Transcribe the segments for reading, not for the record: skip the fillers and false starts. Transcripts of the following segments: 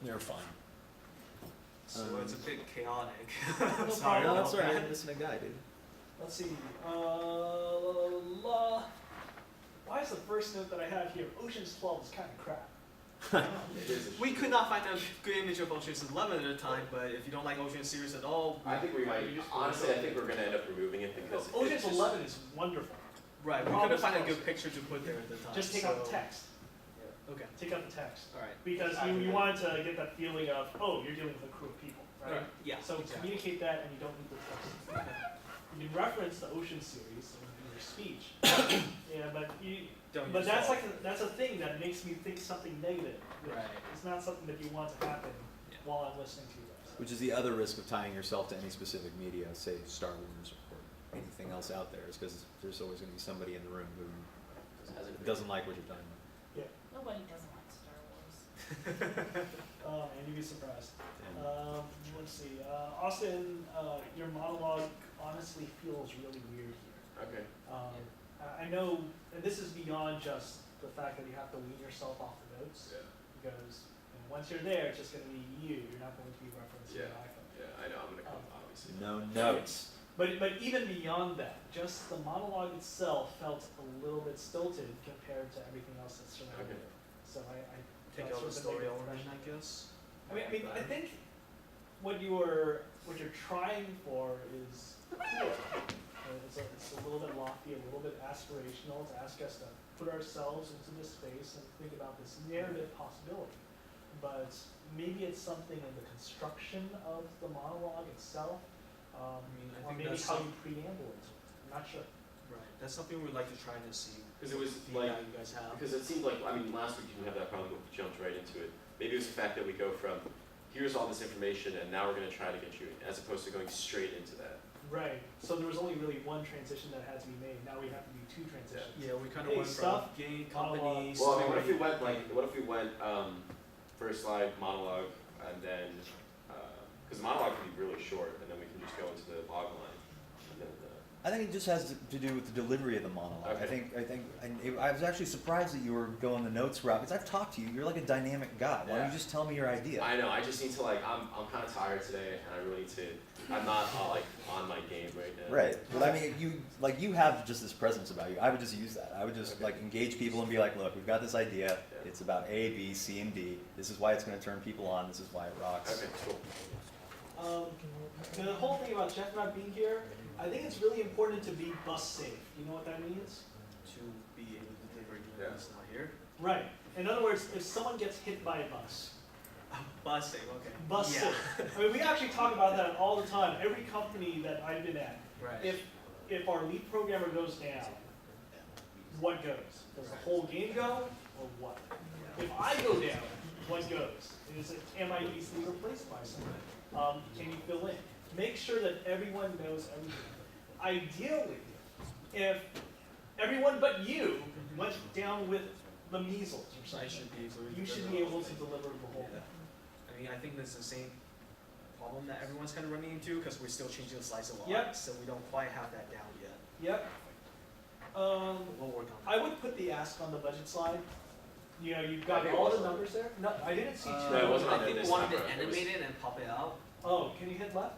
They're fun. So it's a bit chaotic. No Sorry problem. No, that's about all right. that. I'm missing a guy, dude. Let's see. Why is the first note that I have here, Ocean's 12 is kind of crap? It is. We could not find a good image of Ocean's 11 at the time, but if you don't like Ocean series at all, I think we might. Honestly, I think we're gonna end up removing it because Ocean's it's just, 11 is wonderful. right, we couldn't find a good picture to put there at the time. Just take out the text. Okay, Take out the text. all right. Because you wanted to get that feeling of, oh, you're dealing with a crew of people, right? Yeah. So exactly. communicate that and you don't need the text. You can reference the Ocean series in your speech. Yeah, but Don't but use that's all. that's a thing that makes me think something negative. Right. It's not something that you want to happen Yeah. while I'm listening to you guys. Which is the other risk of tying yourself to any specific media, say Star Wars or anything else out there, is because there's always going to be somebody in the room who doesn't like what you're talking about. Nobody doesn't like Star Wars. Oh man, you'd be surprised. And Let's see. Austin, your monologue honestly feels really weird here. okay. I know, and this is beyond just the fact that you have to wean yourself off the notes, Yeah. because once you're there, it's just going to be you. You're not going to be referencing Yeah. your iPhone. Yeah, I know. I'm gonna come obviously. no notes. But even beyond that, just the monologue itself felt a little bit stilted compared to everything else that's surrounding Okay. it. So I Take got out the sort of story negative element, impression. I guess. I think what you're trying for is cool. It's a little bit lofty, a little bit aspirational to ask us to put ourselves into this space and think about this narrative possibility. But maybe it's something in the construction of the monologue itself, I or think maybe that's how you preamble it. I'm not sure. Right. That's something we'd like to try to see. Because it was the like, you guys have. because it seemed like, I mean, last week you didn't have that problem, but we jumped right into it. Maybe it was the fact that we go from, here's all this information, and now we're gonna try to get you, as opposed to going straight into that. Right. So there was only really one transition that had to be made. Now we have to do two transitions. Yeah, we kind of Hey, went stuff, from game monologue. companies. Well, I mean, what if we story, went like, game. what if we went first slide, monologue, and then, because the monologue can be really short, and then we can just go into the log line. And then, I think it just has to do with the delivery of the monologue. Okay. I was actually surprised that you were going the notes route, because I've talked to you. You're like a dynamic guy. Why don't Yeah. you just tell me your idea? I know, I just need to like, I'm kind of tired today, and I really need to, I'm not like on my game right now. Right, but I mean, you have just this presence about you. I would just use that. I would just Okay. like engage people and be like, look, we've got this idea. Yeah. It's about A, B, C, and D. This is why it's going to turn people on. This is why it rocks. Okay, cool. The whole thing about Jeff not being here, I think it's really important to be bus safe. You know what that means? To be able to deliver even Yeah. if it's not here. Right. In other words, if someone gets hit by a bus, Busing, okay. bus Yeah. safe. I mean, we actually talk about that all the time. Every company that I've been at, Right. if our lead programmer goes down, what goes? Does the whole game go, or what? If I go down, what goes? Am I easily replaced by someone? Can you fill in? Make sure that everyone knows everything. Ideally, if everyone but you went down with the measles or I something, should be able to you should deliver be able all to of it. deliver the whole Yeah. thing. I mean, I think that's the same problem that everyone's kind of running into because we're still changing the slides a lot. Yep. So we don't quite have that down yet. Yep. But we'll work on I that. would put the ask on the budget slide. You know, you've got I think it all the was on numbers there. No, I didn't see two. No, it wasn't on I there think this we wanted time, to right? It was- animate it and pop it out. Oh, can you hit left?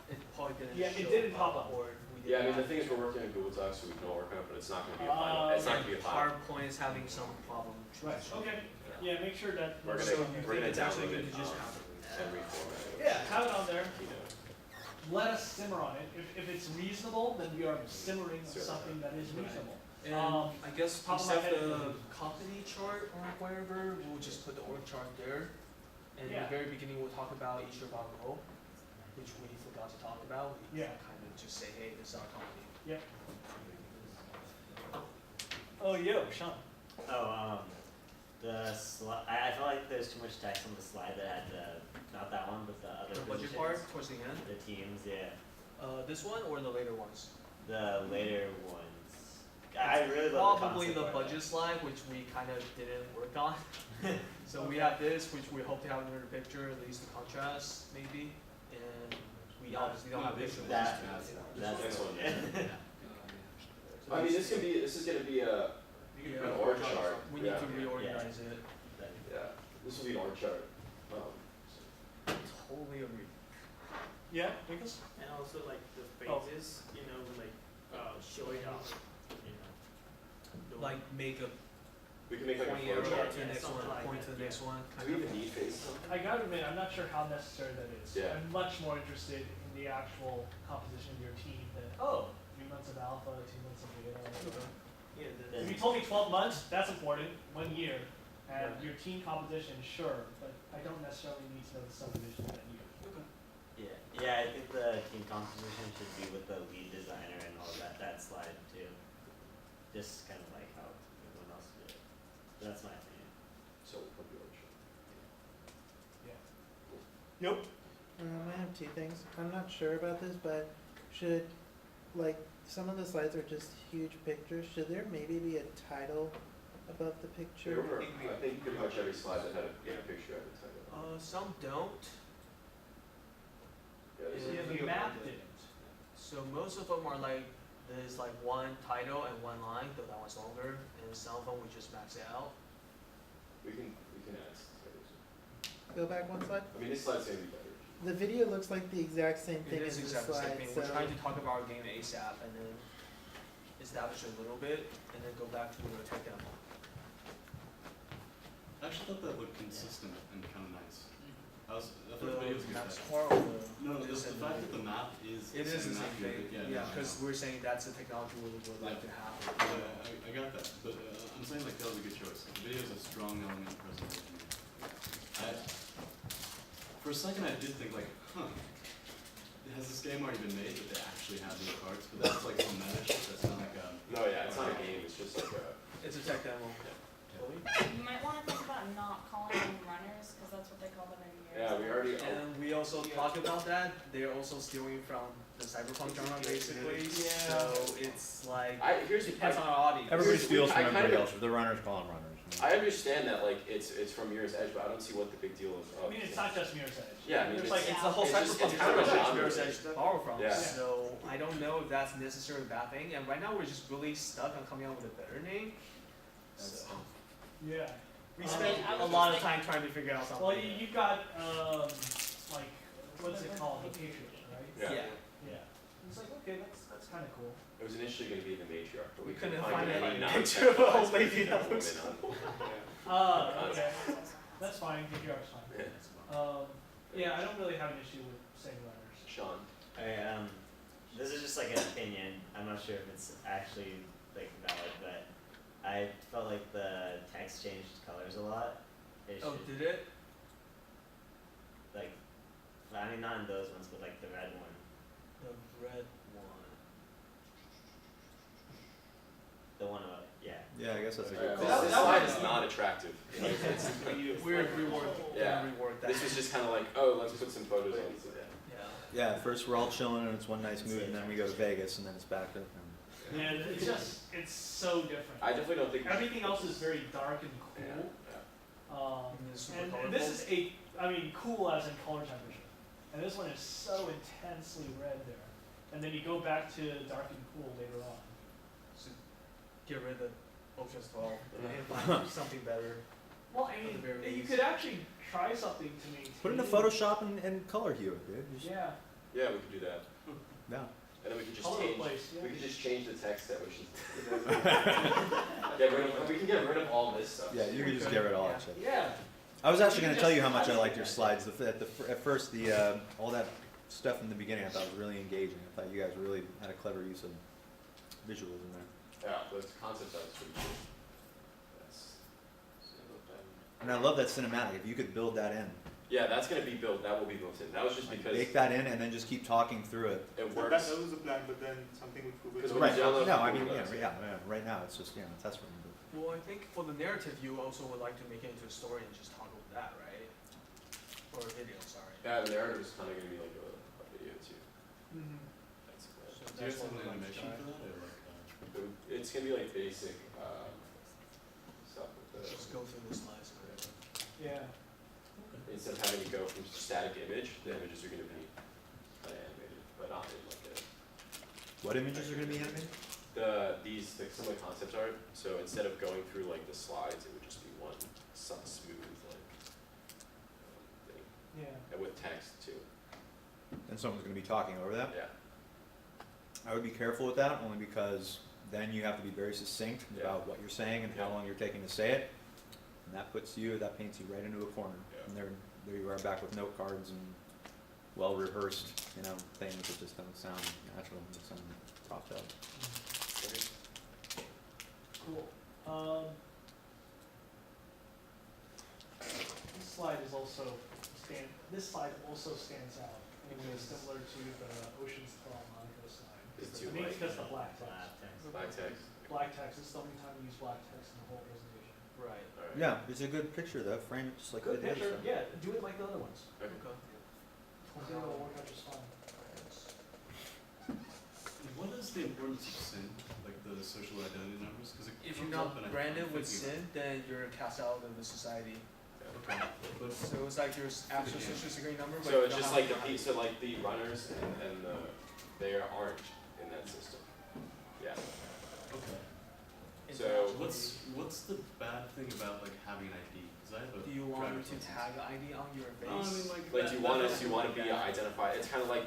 It probably didn't Yeah, it show didn't pop up. Or we did Yeah, I mean, not. the thing is, we're working on Google Docs, so we can all work on it, but it's not gonna be a final, it's not gonna be a final. PowerPoint is having some problem. Right, okay. Yeah, make sure that. We're So gonna, you we're think gonna it's actually download good it, to just and reformat it. Yeah, have it on there. Let us simmer on it. If it's reasonable, then we are simmering on something that is reasonable. And I guess top of my instead head- of the company chart or wherever, we'll just put the org chart there. And Yeah. in the very beginning, we'll talk about each of our role, which we forgot to talk about. We Yeah. kind of just say, hey, this is our company. Yep. Oh, yo, Sean. Oh, the slide. I feel like there's too much text on the slide that had the, not that one, but the other The budget positions. part towards the end. The teams, yeah. This one or the later ones? The later ones. I really love Probably the the concept budget slide, which we kind of didn't work on. So we have this, which we hope to have another picture, at least the contrast maybe. And we obviously don't have visuals. That- That's That's one. yeah. I mean, this is gonna be a, Yeah, an org chart. We need Yeah. to reorganize it. Yeah, this will be an org chart. Yeah, Nicholas? And also like the Oh. phases, like showing off, the- Like make a We can make like a point flow arrow chart. to the Yeah, next one, something like point to that, the next yeah. one. Do we even need phases? I gotta admit, I'm not sure how necessary that is. Yeah. I'm much more interested in the actual composition of your team than, oh, 3 months of alpha, 2 months of beta. Yeah, If the, you told me 12 months, that's important, 1 year, and Right. your team composition, sure, but I don't necessarily need to know the subdivision of that year. Yeah, I think the team composition should be with the lead designer and all that slide too. Just kind of like how everyone else did it. That's my opinion. So we'll put the other chart. Yep. I have two things. I'm not sure about this, but should, like, some of the slides are just huge pictures. Should there maybe be a title above the picture? I think pretty much every slide that had a picture of it. Some don't. Yeah, there's Yeah, a The few map of them. didn't. So most of them are like, there's like one title and one line, though that one's longer, and some of them we just max it out. We can add titles. Go back one slide. I mean, this slide's gonna be better. The video looks like the exact same It thing is as the exactly the same slide, thing. so We're trying to talk about our game ASAP and then establish it a little bit and then go back to the tech demo. I actually thought that looked consistent and kind of nice. I thought the video was The good. map's horrible. No, the fact that the map is It is the map same here, thing, yeah, yeah, because we're saying that's the technology we would like to have. I got that, but I'm saying like that was a good choice. The video is a strong element of presentation. For a second, I did think like, has this game already been made that they actually have these parts? But that's like some meta shit. That's not like No, yeah, it's not a game, it's just like a. It's a tech demo. You might wanna think about not calling them runners, cause that's what they call them in years. Yeah, we already. And we also talked about that, they're also stealing from the cyberpunk genre basically, so it's like, Here's the depends on our audience. Everybody steals from I kind everybody of- else. The runners call them runners. I understand that like it's from Mirror's Edge, but I don't see what the big deal is. I mean, it's not just Mirror's Edge. Yeah, I mean, There's it's- like, It's the whole It's just- cyberpunk it's kind of a genre genre Mirror's thing. Edge to borrow from, Yeah. so I don't know if that's necessarily a bad thing, and right now we're just really stuck on coming up with a better name. So, yeah. we I spent mean, I a was lot of just time trying to figure out something. Well, you've got, like, what's it called, the Patriot, right? Yeah. Yeah. It's like, okay, that's kind of cool. It was initially going to be the matriarch, but We we couldn't couldn't find find any any picture of an old non-sexualized lady that women looks on- Okay. That's fine, Patriarch's fine. Yeah. Yeah, I don't really have an issue with saying runners. Sean. Okay, this is just like an opinion. I'm not sure if it's actually like valid, but I felt like the text changed colors a lot. It Oh, should, did it? like, I mean not in those ones, but like the red one. The red one. The one about Yeah, I guess that's a Yeah, good this call. that slide was- is not attractive. Like, it's, We're reworked, Yeah. reworked that. this was just kind of like, oh, let's put some photos on. Yeah. Yeah, at first we're all chilling and it's one nice mood, and then we go to Vegas and then it's back up. And it's just, it's so different. I definitely don't think. Everything else is very dark and Yeah, cool. yeah. And it's super And colorful. this is cool as in color temperature. And this one is so intensely red there. And then you go back to dark and cool later on. So get rid of Ultra's 12 Yeah. and find something better. Well, I At the very mean, you least. could actually try something to maintain. Put it into Photoshop and color hue it, dude. Just- Yeah, Yeah, we could do that. Yeah. And then we could just color change. replace, yeah. We could just change the text that was just. Get rid of. We can get rid of all this stuff. Yeah, you could just get rid of all that shit. Yeah. I was actually going to tell you how much I liked your slides. At first, all that stuff in the beginning I thought was really engaging. I thought you guys really had a clever use of visuals in there. Yeah, the concept art is pretty cool. That's. And I love that cinematic. If you could build that in, Yeah, that's gonna be built. That will be built in. That was just like, because bake that in, and then just keep talking through it. it That works. was the plan, but then something with Google. Because Right. Mozilla No, I Google mean, does, yeah. Right now, it's just test run. Well, I think for the narrative, you also would like to make it into a story and just talk over that, right? Or a video, sorry. Yeah, the narrative is kind of gonna be like a video too. Mhm. That's So Do you that's guys have what an we'd like to animation try. for that, or like? It's gonna be like basic stuff with the. Just go through the slides. Yeah. Instead of having to go from static image, the images are gonna be kind of animated, but not in like a. What images are going to be animated? Some of the concept art. So instead of going through like the slides, it would just be one smooth like thing, Yeah. and with text too. and someone's gonna be talking over that. Yeah. I would be careful with that, only because then you have to be very succinct Yeah. about what you're saying and how Yeah. long you're taking to say it. And that paints you right into a corner. Yeah. And there you are back with note cards and well-rehearsed, things that just don't sound natural, they sound propped up. Cool. This slide also stands out, and it's similar to the Ocean's 12 Monaco slide. It's I too think it's light. because the black text. Black text. Black text, this is the only time we use black text in the whole presentation. Right. All right. Yeah, it's a good picture though, frame it just like Good they did. picture, so. yeah, do it like the other ones. Okay. I think it'll work out just fine. What is the importance of SIN, like the social identity numbers? Because it If you're comes up not and branded with thinking SIN, then you're cast out of the society. about it. Okay, but So it's like your actual social security number, but So you it's don't just have like to the, so like the runners and the, they aren't in that system. Yeah. okay. So- What's the bad thing about like having an ID? Because I have a Do you want driver's to license. tag the ID on your face? No, I mean like. Like, that- you want that us, you want to be bad. identified, it's kind of like,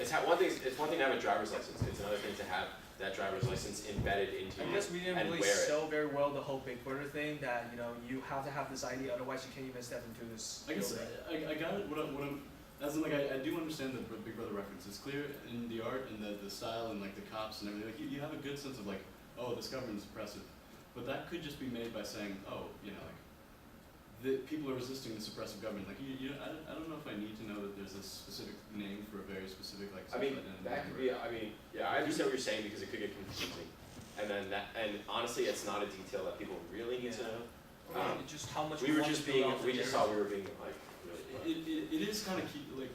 it's it's one thing to have a driver's license, it's another thing to have that driver's license embedded into I you guess we didn't and really wear it. sell very well the whole Big Brother thing that, you have to have this ID, otherwise you can't even step into this I guess building. I got it. What I'm, as in like I do understand the Big Brother reference. It's clear in the art and the style and like the cops and everything. Like you have a good sense of like, oh, this government is oppressive, but that could just be made by saying, oh, like the people are resisting this oppressive government. Like I don't know if I need to know that there's a specific name for a very specific like. I mean, social identity that could number. be, yeah, I understand what you're saying because it could get confusing. And honestly, it's not a detail that people really need to know. Just how much We were want just to being, build out we the just narrative. thought we were being like, really It is kind of cute. Like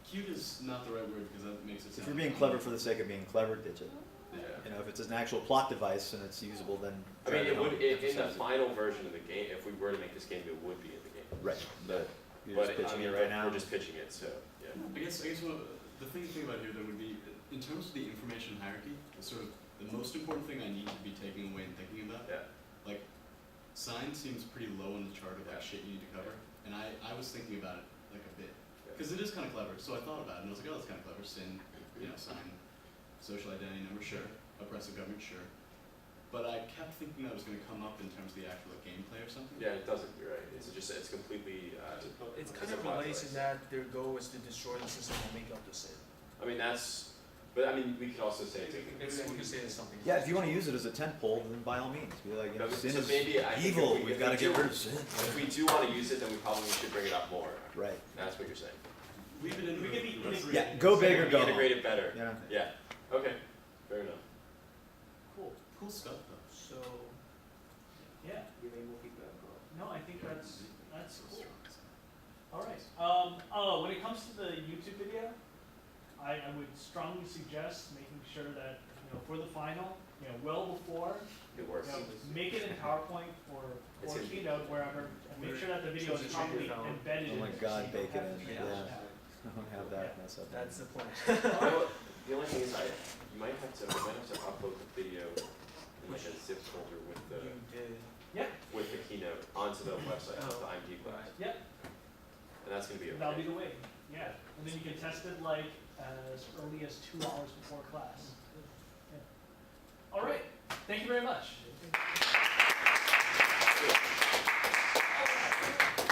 cute is not the right word because that makes it. If sound you're being like clever for the sake of being clever, ditch it. yeah. If it's an actual plot device and it's usable, then. I mean, try it to would, in the emphasize it. final version of the game, if we were to make this game, it would be in the game. Right, but you're But just I pitching mean, it right now. we're just pitching it, so, yeah. I guess the thing to think about here then would be, in terms of the information hierarchy, the sort of, the most important thing I need to be taking away and thinking about, Yeah. like, sign seems pretty low on the chart of like Yeah. shit you need to cover, and I was thinking about it like a bit, Yeah. because it is kind of clever, so I thought about it, and I was like, oh, that's kind of clever, sin, sign, social identity number, sure, oppressive government, sure, but I kept thinking that was going to come up in terms of the actual like, gameplay or something. Yeah, it doesn't, you're right, it's completely, It's it's kind a of plot relates device. in that their goal is to destroy the system and make up the sin. I mean, but I mean, we could also say, We could say it's something. Yeah, if you want to use it as a tent pole, then by all means, be like, No, sin so is maybe I think evil, if we've we got to get do- rid of sin. if we do want to use it, then we probably should bring it up more. Right. That's what you're saying. Weave it into We could be the rest of the- Yeah, go big or Be go home. integrated better. Yeah. Yeah, okay, fair enough. Cool. Cool stuff though. So, Yeah. you may move feedback. No, I think that's cool. All right. When it comes to the YouTube video, I would strongly suggest making sure that for the final, well before, It works. make it in PowerPoint or It's in- Keynote wherever, and make sure that the video is Choose a properly shaker phone. embedded. Oh my in it, God, so you don't bake it have to in, change yeah. that. I don't have that mess up. That's the plan. The only thing is, you might have to upload the video in like a zip folder with the You did. keynote onto the website, Oh, the IMD website, right. Yep, and that's gonna be okay. that'll be the way. Yeah, and then you can test it like as early as 2 hours before class. Yeah. All right. Thank you very much.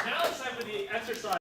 Now it's time for the exercise.